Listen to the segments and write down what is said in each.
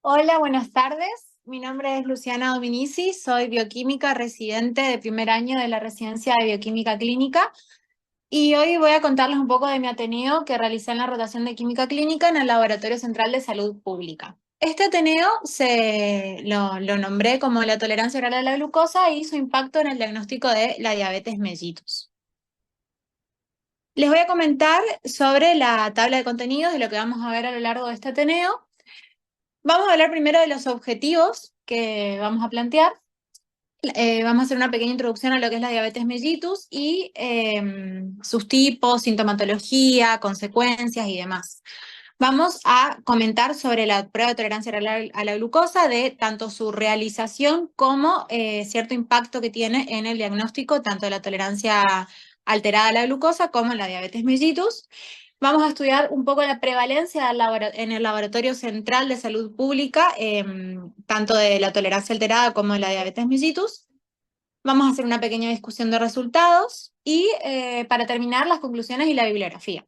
Hola, buenas tardes. Mi nombre es Luciana Dominici, soy bioquímica residente de primer año de la residencia de bioquímica clínica y hoy voy a contarles un poco de mi Ateneo que realicé en la rotación de química clínica en el Laboratorio Central de Salud Pública. Este Ateneo lo nombré como la tolerancia oral a la glucosa y su impacto en el diagnóstico de la diabetes mellitus. Les voy a comentar sobre la tabla de contenidos de lo que vamos a ver a lo largo de este Ateneo. Vamos a hablar primero de los objetivos que vamos a plantear. Vamos a hacer una pequeña introducción a lo que es la diabetes mellitus y sus tipos, sintomatología, consecuencias y demás. Vamos a comentar sobre la prueba de tolerancia a la glucosa, de tanto su realización como cierto impacto que tiene en el diagnóstico, tanto de la tolerancia alterada a la glucosa como en la diabetes mellitus. Vamos a estudiar un poco la prevalencia en el Laboratorio Central de Salud Pública, tanto de la tolerancia alterada como de la diabetes mellitus. Vamos a hacer una pequeña discusión de resultados y para terminar las conclusiones y la bibliografía.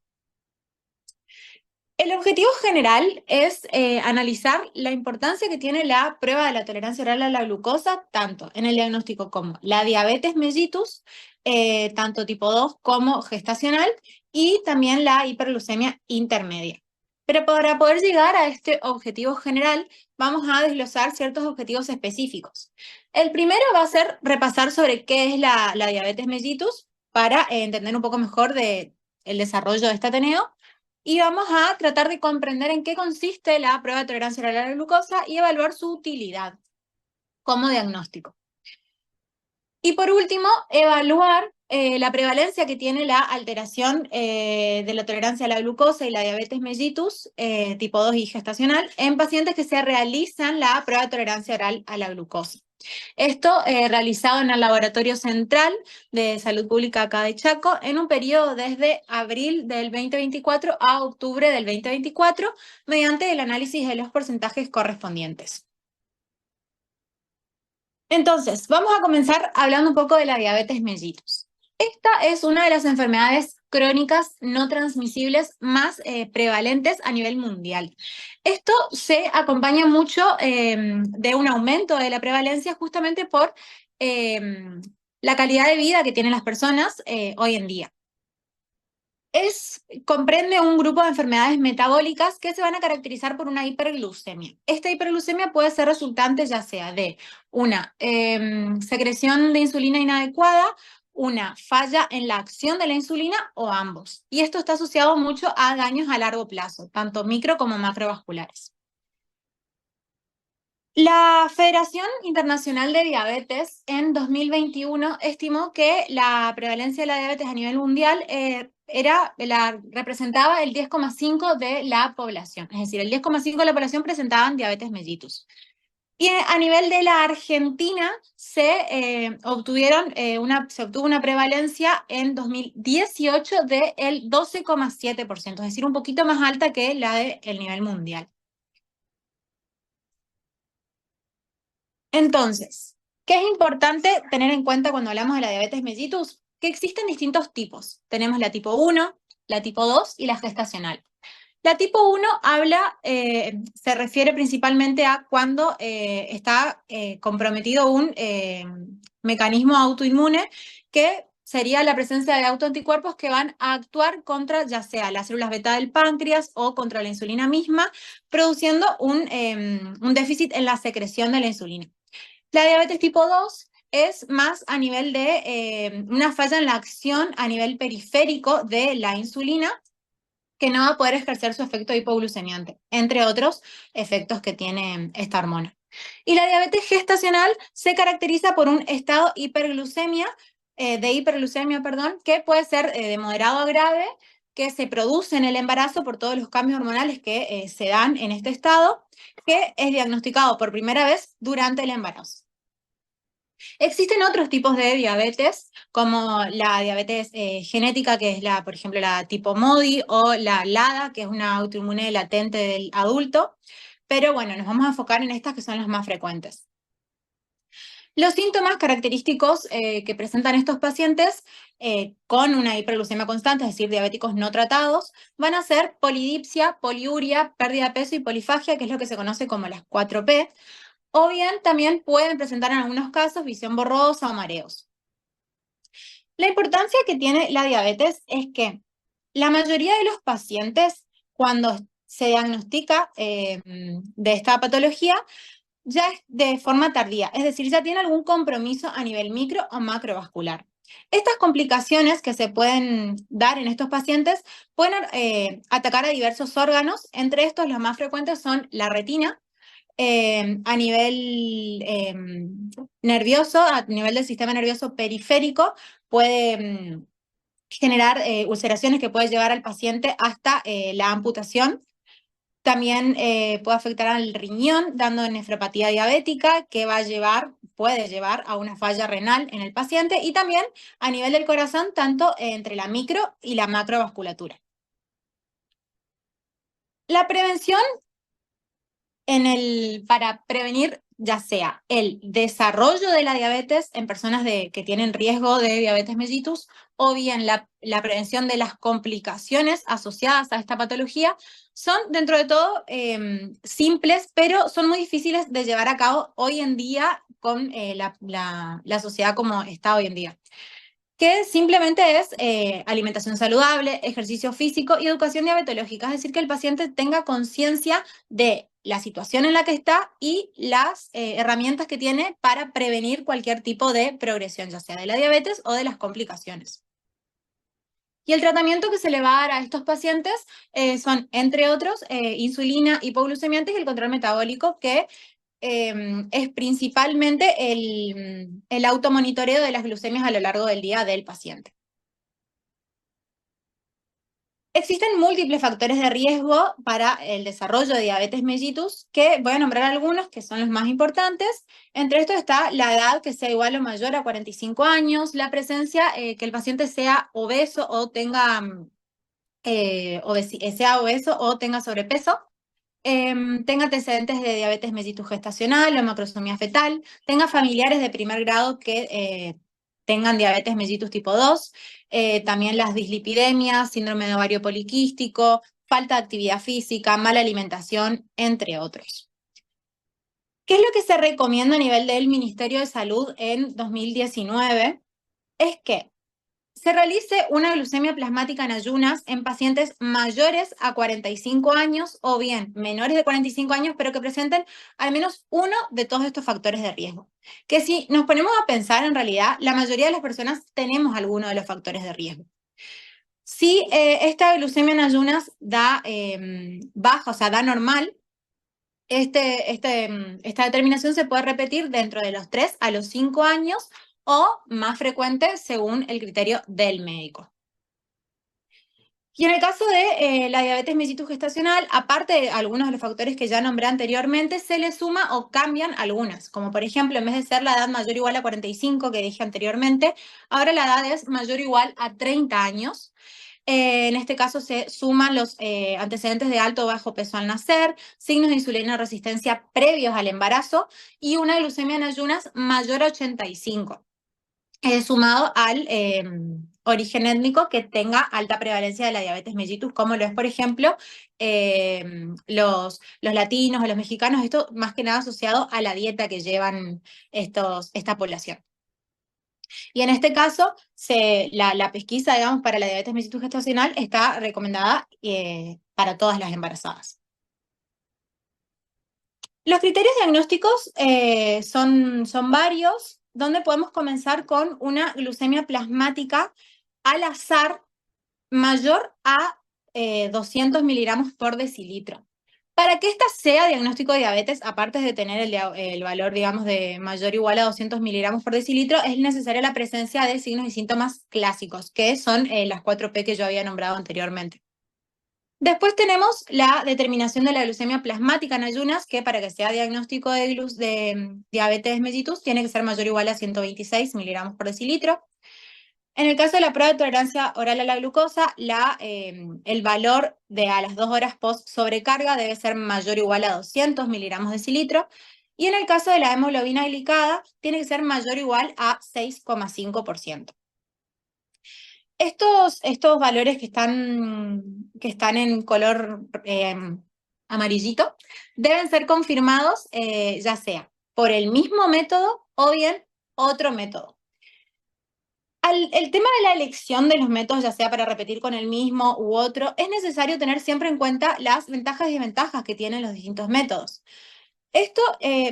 El objetivo general es analizar la importancia que tiene la prueba de la tolerancia oral a la glucosa, tanto en el diagnóstico como la diabetes mellitus, tanto tipo 2 como gestacional, y también la hiperglucemia intermedia. Pero para poder llegar a este objetivo general, vamos a desglosar ciertos objetivos específicos. El primero va a ser repasar sobre qué es la diabetes mellitus para entender un poco mejor el desarrollo de este Ateneo. Y vamos a tratar de comprender en qué consiste la prueba de tolerancia oral a la glucosa y evaluar su utilidad como diagnóstico. Y por último, evaluar la prevalencia que tiene la alteración de la tolerancia a la glucosa y la diabetes mellitus tipo 2 y gestacional en pacientes que se realizan la prueba de tolerancia oral a la glucosa. Esto realizado en el Laboratorio Central de Salud Pública acá de Chaco en un periodo desde abril del 2024 a octubre del 2024 mediante el análisis de los porcentajes correspondientes. Entonces, vamos a comenzar hablando un poco de la diabetes mellitus. Esta es una de las enfermedades crónicas no transmisibles más prevalentes a nivel mundial. Esto se acompaña mucho de un aumento de la prevalencia justamente por la calidad de vida que tienen las personas hoy en día. Comprende un grupo de enfermedades metabólicas que se van a caracterizar por una hiperglucemia. Esta hiperglucemia puede ser resultante ya sea de una secreción de insulina inadecuada, una falla en la acción de la insulina o ambos. Y esto está asociado mucho a daños a largo plazo, tanto micro como macrovasculares. La Federación Internacional de Diabetes en 2021 estimó que la prevalencia de la diabetes a nivel mundial representaba el 10,5% de la población, es decir, el 10,5% de la población presentaban diabetes mellitus. Y a nivel de la Argentina se obtuvo una prevalencia en 2018 del 12,7%, es decir, un poquito más alta que la del nivel mundial. Entonces, ¿qué es importante tener en cuenta cuando hablamos de la diabetes mellitus? Que existen distintos tipos. Tenemos la tipo 1, la tipo 2 y la gestacional. La tipo 1 se refiere principalmente a cuando está comprometido un mecanismo autoinmune que sería la presencia de autoanticuerpos que van a actuar contra ya sea las células beta del páncreas o contra la insulina misma, produciendo un déficit en la secreción de la insulina. La diabetes tipo 2 es más a nivel de una falla en la acción a nivel periférico de la insulina, que no va a poder ejercer su efecto hipoglucemiante, entre otros efectos que tiene esta hormona. Y la diabetes gestacional se caracteriza por un estado de hiperglucemia, que puede ser de moderado a grave, que se produce en el embarazo por todos los cambios hormonales que se dan en este estado, que es diagnosticado por primera vez durante el embarazo. Existen otros tipos de diabetes, como la diabetes genética, que es por ejemplo, la tipo MODY, o la LADA, que es una autoinmune latente del adulto, pero bueno, nos vamos a enfocar en estas que son las más frecuentes. Los síntomas característicos que presentan estos pacientes con una hiperglucemia constante, es decir, diabéticos no tratados, van a ser polidipsia, poliuria, pérdida de peso y polifagia, que es lo que se conoce como las 4P, o bien también pueden presentar en algunos casos visión borrosa o mareos. La importancia que tiene la diabetes es que la mayoría de los pacientes, cuando se diagnostica de esta patología, ya es de forma tardía, es decir, ya tiene algún compromiso a nivel micro o macrovascular. Estas complicaciones que se pueden dar en estos pacientes pueden atacar a diversos órganos, entre estos los más frecuentes son la retina, a nivel nervioso, a nivel del sistema nervioso periférico, puede generar ulceraciones que puede llevar al paciente hasta la amputación. También puede afectar al riñón, dando nefropatía diabética, que puede llevar a una falla renal en el paciente, y también a nivel del corazón, tanto entre la micro y la macrovasculatura. La prevención para prevenir ya sea el desarrollo de la diabetes en personas que tienen riesgo de diabetes mellitus, o bien la prevención de las complicaciones asociadas a esta patología, son dentro de todo simples, pero son muy difíciles de llevar a cabo hoy en día con la sociedad como está hoy en día, que simplemente es alimentación saludable, ejercicio físico y educación diabetológica, es decir, que el paciente tenga conciencia de la situación en la que está y las herramientas que tiene para prevenir cualquier tipo de progresión, ya sea de la diabetes o de las complicaciones. Y el tratamiento que se le va a dar a estos pacientes son, entre otros, insulina, hipoglucemiantes y el control metabólico, que es principalmente el automonitoreo de las glucemias a lo largo del día del paciente. Existen múltiples factores de riesgo para el desarrollo de diabetes mellitus, que voy a nombrar algunos que son los más importantes. Entre estos está la edad que sea igual o mayor a 45 años, la presencia que el paciente sea obeso o tenga sea obeso o tenga sobrepeso, tenga antecedentes de diabetes mellitus gestacional o macrosomía fetal, tenga familiares de primer grado que tengan diabetes mellitus tipo 2, también las dislipidemias, síndrome de ovario poliquístico, falta de actividad física, mala alimentación, entre otros. ¿Qué es lo que se recomienda a nivel del Ministerio de Salud en 2019? Es que se realice una glucemia plasmática en ayunas en pacientes mayores a 45 años o bien menores de 45 años, pero que presenten al menos uno de todos estos factores de riesgo. Que si nos ponemos a pensar, en realidad, la mayoría de las personas tenemos alguno de los factores de riesgo. Si esta glucemia en ayunas da baja, o sea, da normal, esta determinación se puede repetir dentro de los 3 a los 5 años o más frecuente según el criterio del médico. Y en el caso de la diabetes mellitus gestacional, aparte de algunos de los factores que ya nombré anteriormente, se le suma o cambian algunas, como por ejemplo, en vez de ser la edad mayor o igual a 45, que dije anteriormente, ahora la edad es mayor o igual a 30 años. En este caso se suman los antecedentes de alto o bajo peso al nacer, signos de insulina resistencia previos al embarazo y una glucemia en ayunas mayor a 85, sumado al origen étnico que tenga alta prevalencia de la diabetes mellitus, como lo es, por ejemplo, los latinos o los mexicanos, esto más que nada asociado a la dieta que llevan esta población. Y en este caso, la pesquisa, digamos, para la diabetes mellitus gestacional está recomendada para todas las embarazadas. Los criterios diagnósticos son varios, donde podemos comenzar con una glucemia plasmática al azar mayor a 200 miligramos por decilitro. Para que esta sea diagnóstico de diabetes, aparte de tener el valor, digamos, de mayor o igual a 200 miligramos por decilitro, es necesaria la presencia de signos y síntomas clásicos, que son las 4P que yo había nombrado anteriormente. Después tenemos la determinación de la glucemia plasmática en ayunas, que para que sea diagnóstico de diabetes mellitus tiene que ser mayor o igual a 126 miligramos por decilitro. En el caso de la prueba de tolerancia oral a la glucosa, el valor a las 2 horas post sobrecarga debe ser mayor o igual a 200 miligramos de decilitro. Y en el caso de la hemoglobina glicada, tiene que ser mayor o igual a 6,5%. Estos valores que están en color amarillito deben ser confirmados ya sea por el mismo método o bien otro método. El tema de la elección de los métodos, ya sea para repetir con el mismo u otro, es necesario tener siempre en cuenta las ventajas y desventajas que tienen los distintos métodos. Esto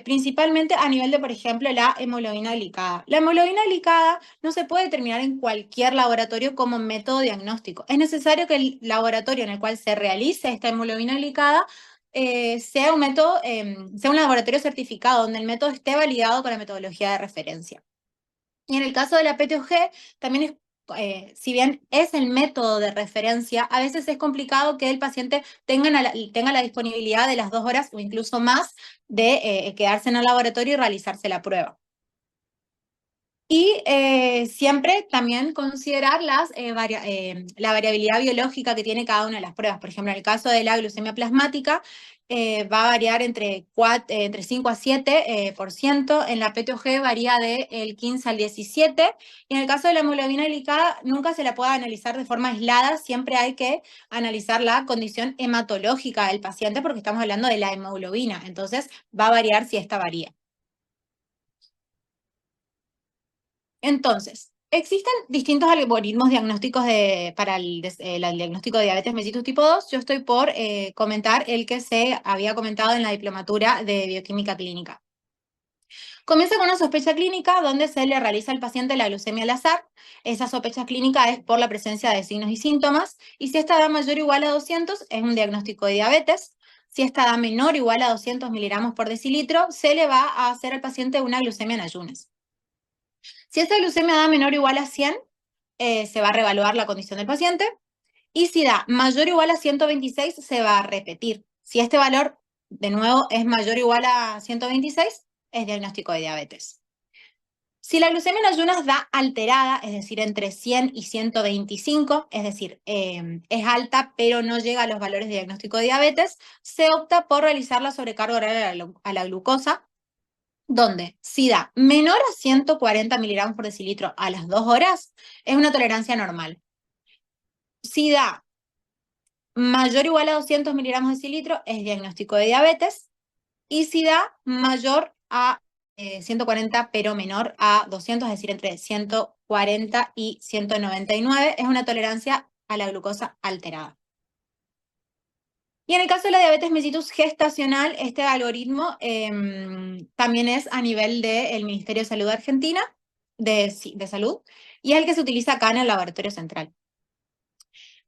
principalmente a nivel de, por ejemplo, la hemoglobina glicada. La hemoglobina glicada no se puede determinar en cualquier laboratorio como método diagnóstico. Es necesario que el laboratorio en el cual se realice esta hemoglobina glicada sea un método, sea un laboratorio certificado, donde el método esté validado con la metodología de referencia. Y en el caso de la PTOG, también es, si bien es el método de referencia, a veces es complicado que el paciente tenga la disponibilidad de las 2 horas o incluso más de quedarse en el laboratorio y realizarse la prueba. Y siempre también considerar la variabilidad biológica que tiene cada una de las pruebas. Por ejemplo, en el caso de la glucemia plasmática, va a variar entre 5 a 7%, en la PTOG varía del 15 al 17%, y en el caso de la hemoglobina glicada nunca se la puede analizar de forma aislada, siempre hay que analizar la condición hematológica del paciente porque estamos hablando de la hemoglobina, entonces va a variar si esta varía. Entonces, existen distintos algoritmos diagnósticos para el diagnóstico de diabetes mellitus tipo 2. Yo estoy por comentar el que se había comentado en la diplomatura de bioquímica clínica. Comienza con una sospecha clínica donde se le realiza al paciente la glucemia al azar. Esa sospecha clínica es por la presencia de signos y síntomas, y si esta da mayor o igual a 200 es un diagnóstico de diabetes. Si esta da menor o igual a 200 miligramos por decilitro, se le va a hacer al paciente una glucemia en ayunas. Si esta glucemia da menor o igual a 100, se va a reevaluar la condición del paciente. Y si da mayor o igual a 126, se va a repetir. Si este valor, de nuevo, es mayor o igual a 126, es diagnóstico de diabetes. Si la glucemia en ayunas da alterada, es decir, entre 100 y 125, es decir, es alta pero no llega a los valores de diagnóstico de diabetes, se opta por realizar la sobrecarga oral a la glucosa, donde si da menor a 140 miligramos por decilitro a las 2 horas, es una tolerancia normal. Si da mayor o igual a 200 miligramos de decilitro, es diagnóstico de diabetes. Y si da mayor a 140, pero menor a 200, es decir, entre 140 y 199, es una tolerancia a la glucosa alterada. Y en el caso de la diabetes mellitus gestacional, este algoritmo también es a nivel del Ministerio de Salud de Argentina, de Salud, y es el que se utiliza acá en el laboratorio central.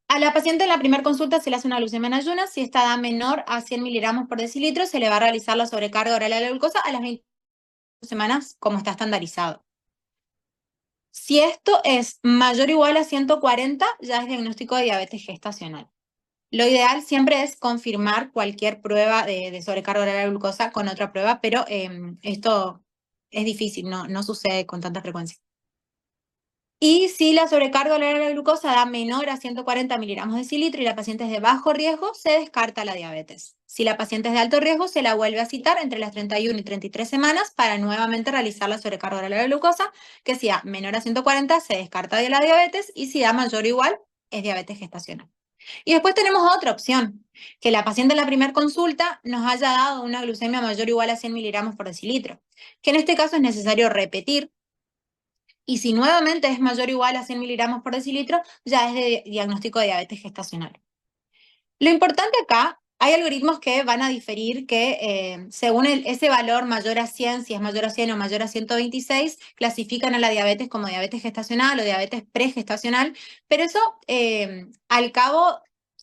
A la paciente en la primera consulta se le hace una glucemia en ayunas. Si esta da menor a 100 miligramos por decilitro, se le va a realizar la sobrecarga oral a la glucosa a las 20 semanas, como está estandarizado. Si esto es mayor o igual a 140, ya es diagnóstico de diabetes gestacional. Lo ideal siempre es confirmar cualquier prueba de sobrecarga oral a la glucosa con otra prueba, pero esto es difícil, no sucede con tanta frecuencia. Y si la sobrecarga oral a la glucosa da menor a 140 miligramos de decilitro y la paciente es de bajo riesgo, se descarta la diabetes. Si la paciente es de alto riesgo, se la vuelve a citar entre las 31 y 33 semanas para nuevamente realizar la sobrecarga oral a la glucosa, que si da menor a 140 se descarta de la diabetes y si da mayor o igual es diabetes gestacional. Y después tenemos otra opción, que la paciente en la primera consulta nos haya dado una glucemia mayor o igual a 100 miligramos por decilitro, que en este caso es necesario repetir. Y si nuevamente es mayor o igual a 100 miligramos por decilitro, ya es de diagnóstico de diabetes gestacional. Lo importante acá, hay algoritmos que van a diferir que según ese valor mayor a 100, si es mayor a 100 o mayor a 126, clasifican a la diabetes como diabetes gestacional o diabetes pregestacional, pero eso al cabo,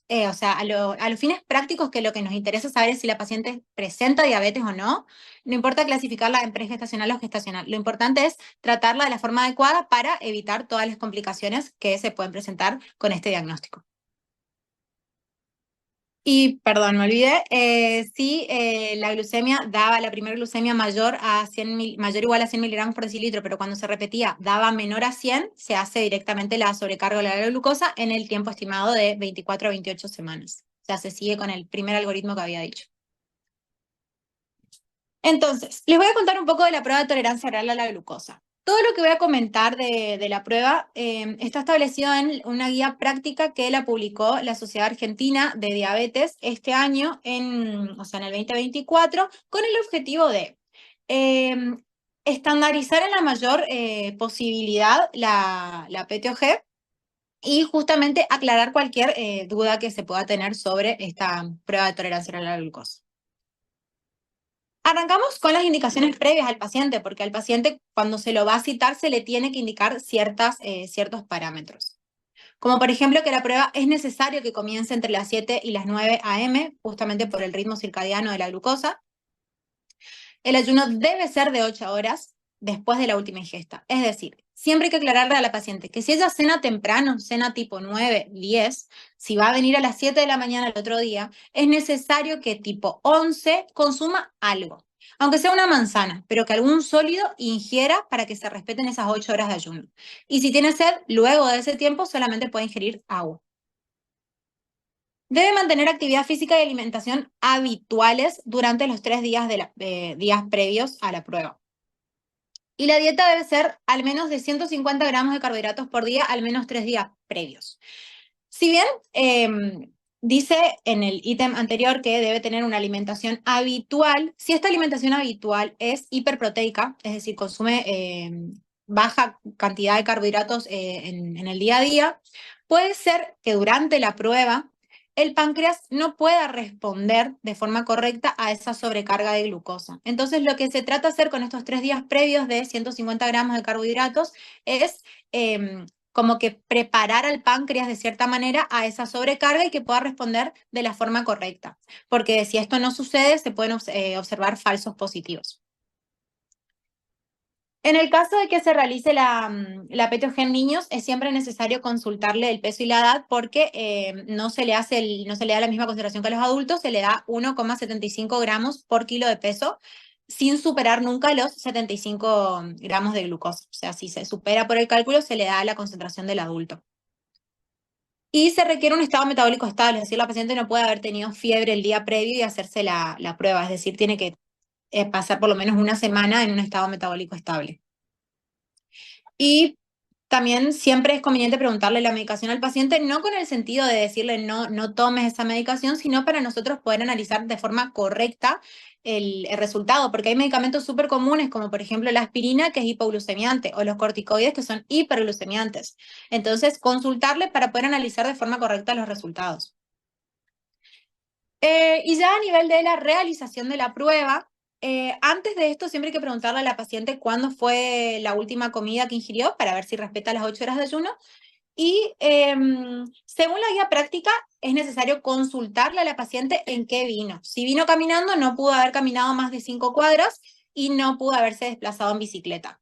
o sea, a los fines prácticos, que lo que nos interesa saber es si la paciente presenta diabetes o no, no importa clasificarla en pregestacional o gestacional, lo importante es tratarla de la forma adecuada para evitar todas las complicaciones que se pueden presentar con este diagnóstico. Y, perdón, me olvidé, si la glucemia daba la primera glucemia mayor o igual a 100 miligramos por decilitro, pero cuando se repetía daba menor a 100, se hace directamente la sobrecarga de la glucosa en el tiempo estimado de 24 a 28 semanas. O sea, se sigue con el primer algoritmo que había dicho. Entonces, les voy a contar un poco de la prueba de tolerancia oral a la glucosa. Todo lo que voy a comentar de la prueba está establecido en una guía práctica que la publicó la Sociedad Argentina de Diabetes este año, o sea, en el 2024, con el objetivo de eh, estandarizar en la mayor posibilidad la PTOG y justamente aclarar cualquier duda que se pueda tener sobre esta prueba de tolerancia a la glucosa. Arrancamos con las indicaciones previas al paciente, porque al paciente cuando se lo va a citar se le tiene que indicar ciertos parámetros. Como por ejemplo que la prueba es necesario que comience entre las 7 y las 9 a.m., justamente por el ritmo circadiano de la glucosa. El ayuno debe ser de 8 horas después de la última ingesta. Es decir, siempre hay que aclararle a la paciente que si ella cena temprano, cena tipo 9, 10, si va a venir a las 7 de la mañana el otro día, es necesario que tipo 11 consuma algo, aunque sea una manzana, pero que algún sólido ingiera para que se respeten esas 8 horas de ayuno. Y si tiene sed, luego de ese tiempo solamente puede ingerir agua. Debe mantener actividad física y alimentación habituales durante los 3 días, días previos a la prueba. Y la dieta debe ser al menos de 150 gramos de carbohidratos por día, al menos 3 días previos. Si bien dice en el ítem anterior que debe tener una alimentación habitual, si esta alimentación habitual es hiperproteica, es decir, consume baja cantidad de carbohidratos en el día a día, puede ser que durante la prueba el páncreas no pueda responder de forma correcta a esa sobrecarga de glucosa. Entonces, lo que se trata de hacer con estos 3 días previos de 150 gramos de carbohidratos es como que preparar al páncreas de cierta manera a esa sobrecarga y que pueda responder de la forma correcta. Porque si esto no sucede, se pueden observar falsos positivos. En el caso de que se realice la PTOG en niños, es siempre necesario consultarle el peso y la edad porque no se le da la misma consideración que a los adultos, se le da 1,75 gramos por kilo de peso sin superar nunca los 75 gramos de glucosa. O sea, si se supera por el cálculo, se le da la concentración del adulto. Y se requiere un estado metabólico estable, es decir, la paciente no puede haber tenido fiebre el día previo y hacerse la prueba, es decir, tiene que pasar por lo menos una semana en un estado metabólico estable. Y también siempre es conveniente preguntarle la medicación al paciente, no con el sentido de decirle no tomes esa medicación, sino para nosotros poder analizar de forma correcta el resultado, porque hay medicamentos súper comunes, como por ejemplo la aspirina, que es hipoglucemiante, o los corticoides, que son hiperglucemiantes. Entonces, consultarle para poder analizar de forma correcta los resultados. Y ya a nivel de la realización de la prueba, antes de esto siempre hay que preguntarle a la paciente cuándo fue la última comida que ingirió para ver si respeta las 8 horas de ayuno. Y según la guía práctica, es necesario consultarle a la paciente en qué vino. Si vino caminando, no pudo haber caminado más de 5 cuadras y no pudo haberse desplazado en bicicleta.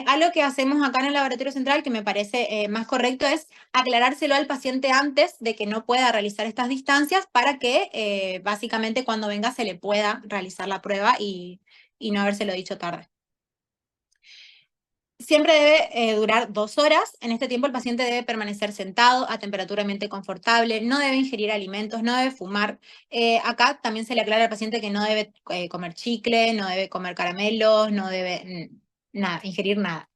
Algo que hacemos acá en el laboratorio central que me parece más correcto es aclarárselo al paciente antes de que no pueda realizar estas distancias para que básicamente cuando venga se le pueda realizar la prueba y no habérselo dicho tarde. Siempre debe durar 2 horas. En este tiempo el paciente debe permanecer sentado a temperatura ambiente confortable, no debe ingerir alimentos, no debe fumar. Acá también se le aclara al paciente que no debe comer chicle, no debe comer caramelos, no debe nada, ingerir nada.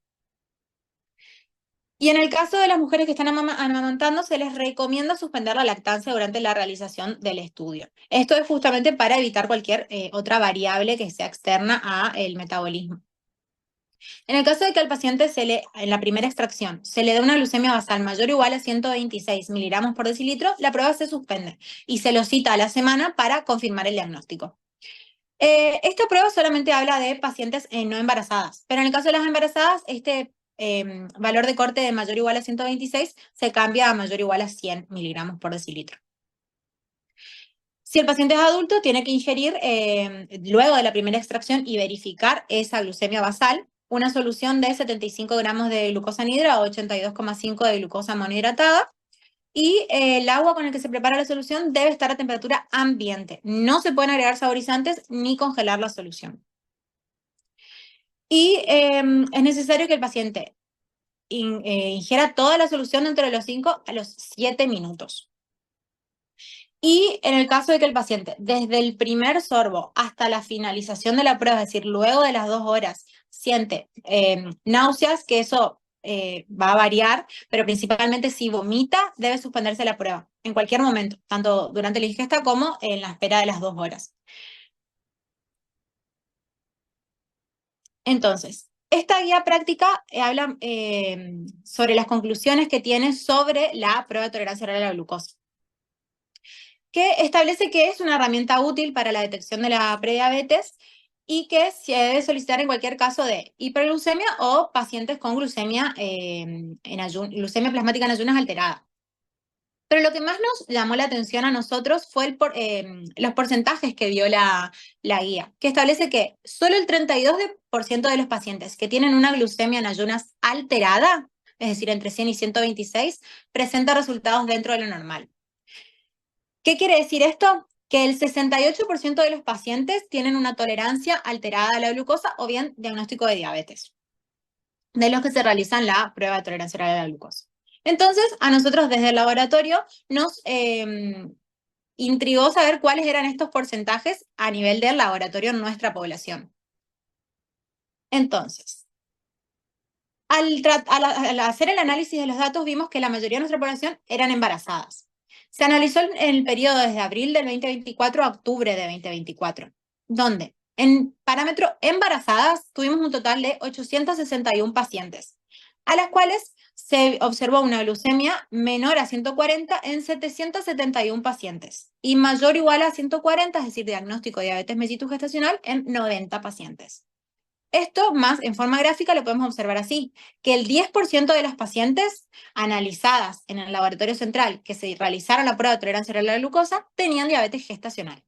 Y en el caso de las mujeres que están amamantando, se les recomienda suspender la lactancia durante la realización del estudio. Esto es justamente para evitar cualquier otra variable que sea externa al metabolismo. En el caso de que al paciente en la primera extracción se le dé una glucemia basal mayor o igual a 126 miligramos por decilitro, la prueba se suspende y se lo cita a la semana para confirmar el diagnóstico. Esta prueba solamente habla de pacientes no embarazadas, pero en el caso de las embarazadas, este valor de corte de mayor o igual a 126 se cambia a mayor o igual a 100 miligramos por decilitro. Si el paciente es adulto, tiene que ingerir, luego de la primera extracción y verificar esa glucemia basal, una solución de 75 gramos de glucosa anhidra o 82,5 de glucosa monohidratada. Y el agua con el que se prepara la solución debe estar a temperatura ambiente. No se pueden agregar saborizantes ni congelar la solución. Y es necesario que el paciente ingiera toda la solución dentro de los 5 a los 7 minutos. Y en el caso de que el paciente, desde el primer sorbo hasta la finalización de la prueba, es decir, luego de las 2 horas, siente náuseas, que eso va a variar, pero principalmente si vomita, debe suspenderse la prueba en cualquier momento, tanto durante la ingesta como en la espera de las 2 horas. Entonces, esta guía práctica habla sobre las conclusiones que tiene sobre la prueba de tolerancia oral a la glucosa, que establece que es una herramienta útil para la detección de la prediabetes y que se debe solicitar en cualquier caso de hiperglucemia o pacientes con glucemia, glucemia plasmática en ayunas alterada. Pero lo que más nos llamó la atención a nosotros fue los porcentajes que dio la guía, que establece que solo el 32% de los pacientes que tienen una glucemia en ayunas alterada, es decir, entre 100 y 126, presenta resultados dentro de lo normal. ¿Qué quiere decir esto? Que el 68% de los pacientes tienen una tolerancia alterada a la glucosa o bien diagnóstico de diabetes, de los que se realizan la prueba de tolerancia oral a la glucosa. Entonces, a nosotros desde el laboratorio nos intrigó saber cuáles eran estos porcentajes a nivel del laboratorio en nuestra población. Entonces, al hacer el análisis de los datos, vimos que la mayoría de nuestra población eran embarazadas. Se analizó en el periodo desde abril del 2024 a octubre de 2024, donde en parámetro embarazadas tuvimos un total de 861 pacientes, a las cuales se observó una glucemia menor a 140 en 771 pacientes y mayor o igual a 140, es decir, diagnóstico de diabetes mellitus gestacional en 90 pacientes. Esto más en forma gráfica lo podemos observar así, que el 10% de las pacientes analizadas en el laboratorio central que se realizaron la prueba de tolerancia oral a la glucosa tenían diabetes gestacional.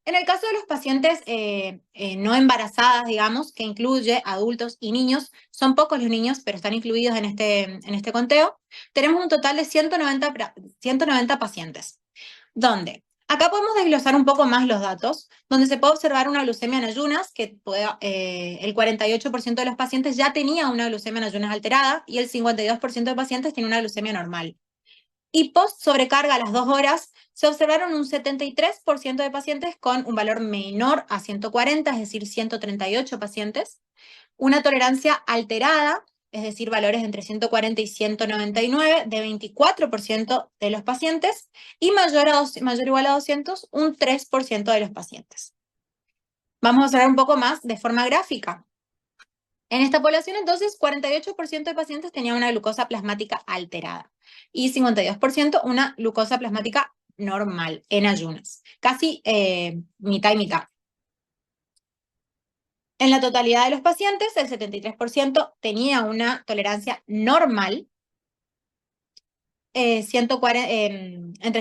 En el caso de los pacientes no embarazadas, digamos, que incluye adultos y niños, son pocos los niños, pero están incluidos en este conteo, tenemos un total de 190 pacientes, donde acá podemos desglosar un poco más los datos, donde se puede observar una glucemia en ayunas, que el 48% de los pacientes ya tenía una glucemia en ayunas alterada y el 52% de pacientes tiene una glucemia normal. Y post sobrecarga a las 2 horas, se observaron un 73% de pacientes con un valor menor a 140, es decir, 138 pacientes, una tolerancia alterada, es decir, valores entre 140 y 199 de 24% de los pacientes, y mayor o igual a 200, un 3% de los pacientes. Vamos a observar un poco más de forma gráfica. En esta población, entonces, 48% de pacientes tenían una glucosa plasmática alterada y 52% una glucosa plasmática normal en ayunas, casi mitad y mitad. En la totalidad de los pacientes, el 73% tenía una tolerancia normal, entre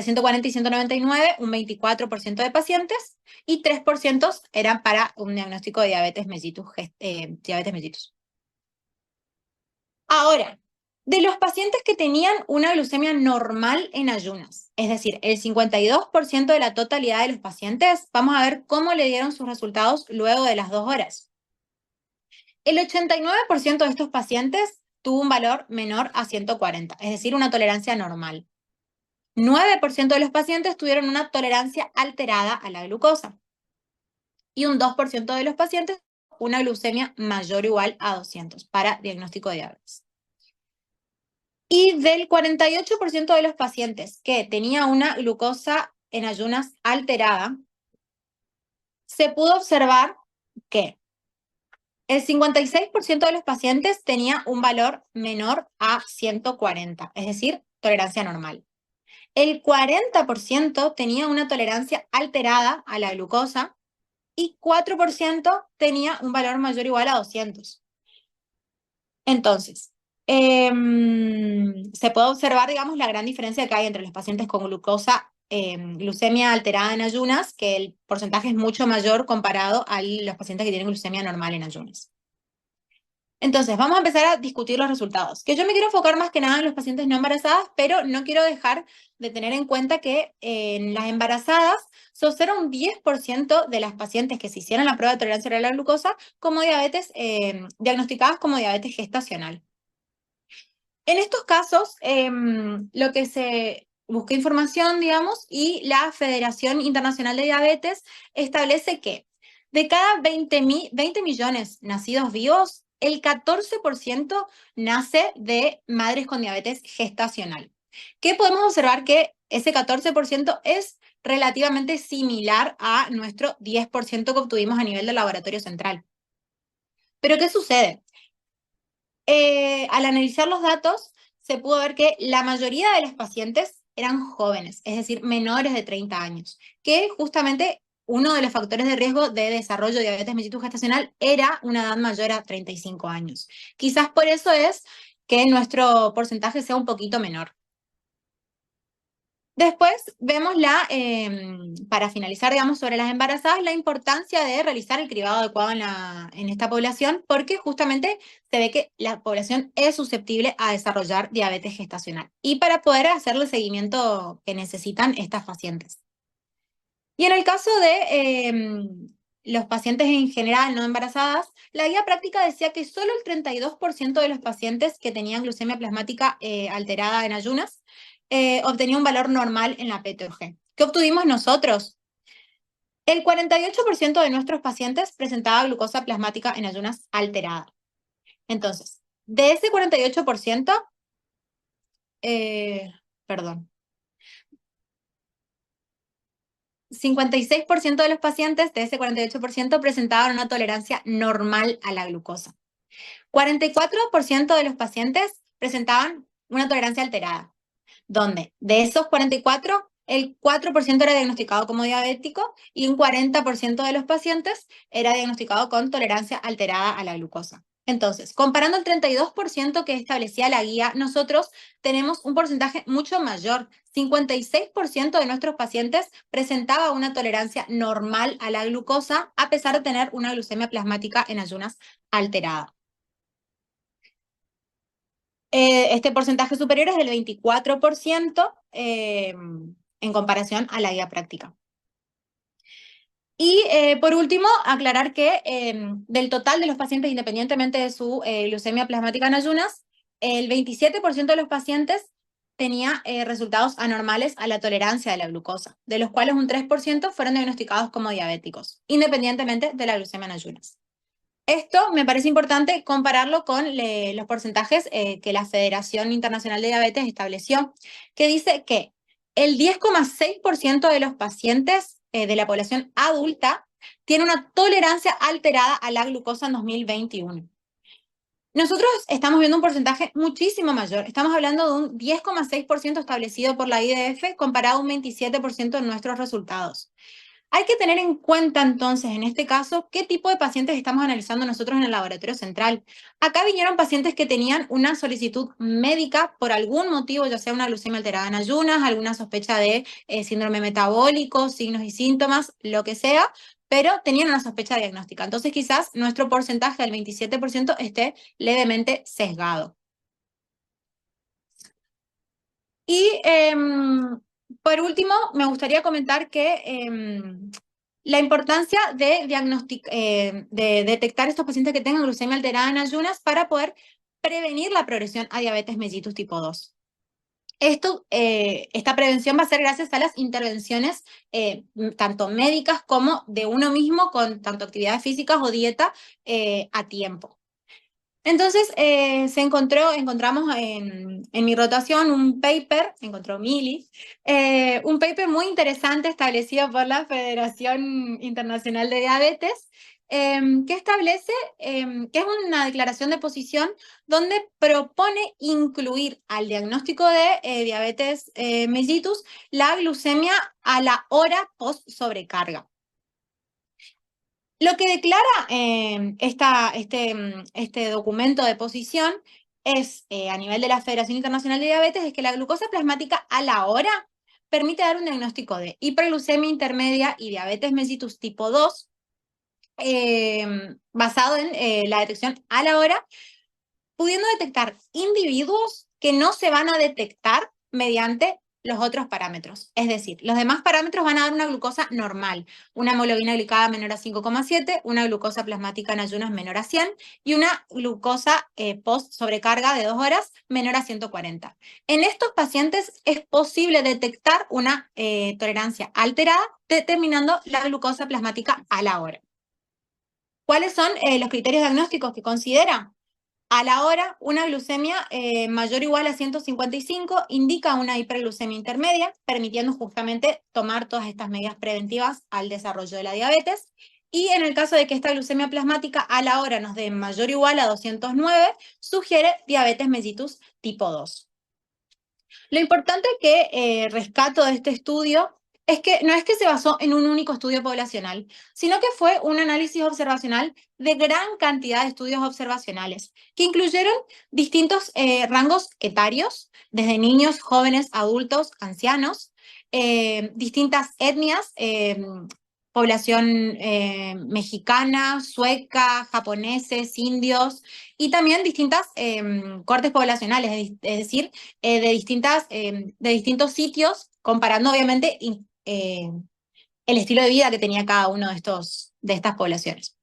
140 y 199, un 24% de pacientes, y 3% eran para un diagnóstico de diabetes mellitus. Ahora, de los pacientes que tenían una glucemia normal en ayunas, es decir, el 52% de la totalidad de los pacientes, vamos a ver cómo le dieron sus resultados luego de las 2 horas. El 89% de estos pacientes tuvo un valor menor a 140, es decir, una tolerancia normal. 9% de los pacientes tuvieron una tolerancia alterada a la glucosa. Y un 2% de los pacientes una glucemia mayor o igual a 200 para diagnóstico de diabetes. Y del 48% de los pacientes que tenía una glucosa en ayunas alterada, se pudo observar que el 56% de los pacientes tenía un valor menor a 140, es decir, tolerancia normal. El 40% tenía una tolerancia alterada a la glucosa y 4% tenía un valor mayor o igual a 200. Entonces, se puede observar, digamos, la gran diferencia que hay entre los pacientes con glucemia alterada en ayunas, que el porcentaje es mucho mayor comparado a los pacientes que tienen glucemia normal en ayunas. Entonces, vamos a empezar a discutir los resultados, que yo me quiero enfocar más que nada en los pacientes no embarazadas, pero no quiero dejar de tener en cuenta que en las embarazadas se observa un 10% de las pacientes que se hicieron la prueba de tolerancia oral a la glucosa como diagnosticadas como diabetes gestacional. En estos casos, lo que se busqué información, digamos, y la Federación Internacional de Diabetes establece que de cada 20 millones nacidos vivos, el 14% nace de madres con diabetes gestacional. ¿Qué podemos observar? Que ese 14% es relativamente similar a nuestro 10% que obtuvimos a nivel del laboratorio central. Pero ¿qué sucede? Al analizar los datos, se pudo ver que la mayoría de los pacientes eran jóvenes, es decir, menores de 30 años, que justamente uno de los factores de riesgo de desarrollo de diabetes mellitus gestacional era una edad mayor a 35 años. Quizás por eso es que nuestro porcentaje sea un poquito menor. Después vemos para finalizar, digamos, sobre las embarazadas, la importancia de realizar el cribado adecuado en esta población, porque justamente se ve que la población es susceptible a desarrollar diabetes gestacional y para poder hacer el seguimiento que necesitan estas pacientes. Y en el caso de los pacientes en general no embarazadas, la guía práctica decía que solo el 32% de los pacientes que tenían glucemia plasmática alterada en ayunas obtenía un valor normal en la PTOG. ¿Qué obtuvimos nosotros? El 48% de nuestros pacientes presentaba glucosa plasmática en ayunas alterada. Entonces, de ese 48%, perdón, 56% de los pacientes de ese 48% presentaban una tolerancia normal a la glucosa. 44% de los pacientes presentaban una tolerancia alterada, donde de esos 44, el 4% era diagnosticado como diabético y un 40% de los pacientes era diagnosticado con tolerancia alterada a la glucosa. Entonces, comparando el 32% que establecía la guía, nosotros tenemos un porcentaje mucho mayor. 56% de nuestros pacientes presentaba una tolerancia normal a la glucosa, a pesar de tener una glucemia plasmática en ayunas alterada. Este porcentaje superior es del 24% en comparación a la guía práctica. Y por último, aclarar que del total de los pacientes, independientemente de su glucemia plasmática en ayunas, el 27% de los pacientes tenía resultados anormales a la tolerancia de la glucosa, de los cuales un 3% fueron diagnosticados como diabéticos, independientemente de la glucemia en ayunas. Esto me parece importante compararlo con los porcentajes que la Federación Internacional de Diabetes estableció, que dice que el 10,6% de los pacientes de la población adulta tiene una tolerancia alterada a la glucosa en 2021. Nosotros estamos viendo un porcentaje muchísimo mayor. Estamos hablando de un 10,6% establecido por la IDF comparado a un 27% en nuestros resultados. Hay que tener en cuenta entonces, en este caso, qué tipo de pacientes estamos analizando nosotros en el laboratorio central. Acá vinieron pacientes que tenían una solicitud médica por algún motivo, ya sea una glucemia alterada en ayunas, alguna sospecha de síndrome metabólico, signos y síntomas, lo que sea, pero tenían una sospecha diagnóstica. Entonces quizás nuestro porcentaje del 27% esté levemente sesgado. Y por último, me gustaría comentar que la importancia de detectar estos pacientes que tengan glucemia alterada en ayunas para poder prevenir la progresión a diabetes mellitus tipo 2. Esta prevención va a ser gracias a las intervenciones tanto médicas como de uno mismo con tanto actividades físicas o dieta a tiempo. Entonces, encontramos en mi rotación un paper, encontró Mili, un paper muy interesante establecido por la Federación Internacional de Diabetes, que establece, que es una declaración de posición donde propone incluir al diagnóstico de diabetes mellitus la glucemia a la hora post sobrecarga. Lo que declara este documento de posición es, a nivel de la Federación Internacional de Diabetes, es que la glucosa plasmática a la hora permite dar un diagnóstico de hiperglucemia intermedia y diabetes mellitus tipo 2, basado en la detección a la hora, pudiendo detectar individuos que no se van a detectar mediante los otros parámetros. Es decir, los demás parámetros van a dar una glucosa normal, una hemoglobina glicada menor a 5,7, una glucosa plasmática en ayunas menor a 100 y una glucosa post sobrecarga de 2 horas menor a 140. En estos pacientes es posible detectar una tolerancia alterada determinando la glucosa plasmática a la hora. ¿Cuáles son los criterios diagnósticos que considera? A la hora, una glucemia mayor o igual a 155 indica una hiperglucemia intermedia, permitiendo justamente tomar todas estas medidas preventivas al desarrollo de la diabetes. Y en el caso de que esta glucemia plasmática a la hora nos dé mayor o igual a 209, sugiere diabetes mellitus tipo 2. Lo importante que rescato de este estudio es que no es que se basó en un único estudio poblacional, sino que fue un análisis observacional de gran cantidad de estudios observacionales, que incluyeron distintos rangos etarios, desde niños, jóvenes, adultos, ancianos, distintas etnias, población mexicana, sueca, japoneses, indios, y también distintas cortes poblacionales, es decir, de distintos sitios, comparando obviamente el estilo de vida que tenía cada uno de estas poblaciones.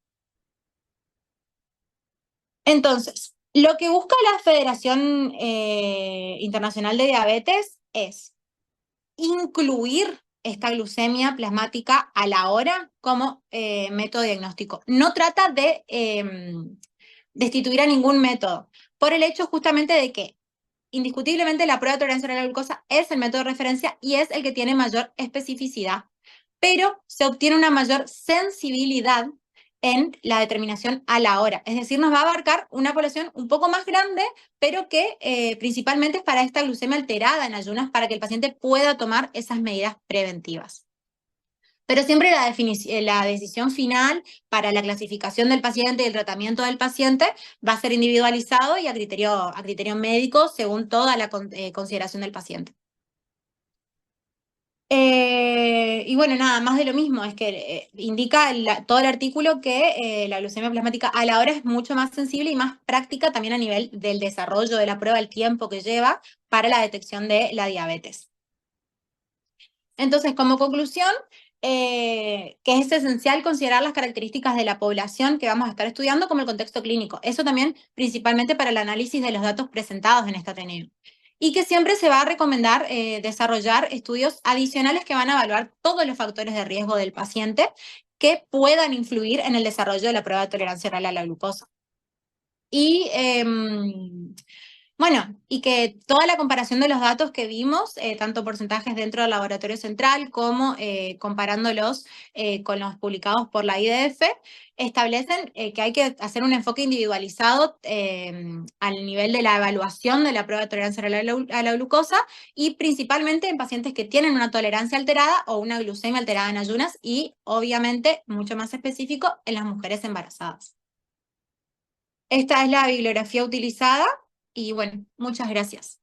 Entonces, lo que busca la Federación Internacional de Diabetes es incluir esta glucemia plasmática a la hora como método diagnóstico. No trata de destituir a ningún método, por el hecho justamente de que indiscutiblemente la prueba de tolerancia a la glucosa es el método de referencia y es el que tiene mayor especificidad, pero se obtiene una mayor sensibilidad en la determinación a la hora. Es decir, nos va a abarcar una población un poco más grande, pero que principalmente es para esta glucemia alterada en ayunas, para que el paciente pueda tomar esas medidas preventivas. Pero siempre la decisión final para la clasificación del paciente y el tratamiento del paciente va a ser individualizado y a criterio médico según toda la consideración del paciente. Y bueno, nada, más de lo mismo, es que indica todo el artículo que la glucemia plasmática a la hora es mucho más sensible y más práctica también a nivel del desarrollo de la prueba, el tiempo que lleva para la detección de la diabetes. Entonces, como conclusión, que es esencial considerar las características de la población que vamos a estar estudiando como el contexto clínico. Eso también principalmente para el análisis de los datos presentados en este Ateneo. Y que siempre se va a recomendar desarrollar estudios adicionales que van a evaluar todos los factores de riesgo del paciente que puedan influir en el desarrollo de la prueba de tolerancia oral a la glucosa. Y bueno, y que toda la comparación de los datos que vimos, tanto porcentajes dentro del laboratorio central como comparándolos con los publicados por la IDF, establecen que hay que hacer un enfoque individualizado al nivel de la evaluación de la prueba de tolerancia a la glucosa y principalmente en pacientes que tienen una tolerancia alterada o una glucemia alterada en ayunas y obviamente, mucho más específico, en las mujeres embarazadas. Esta es la bibliografía utilizada y bueno, muchas gracias.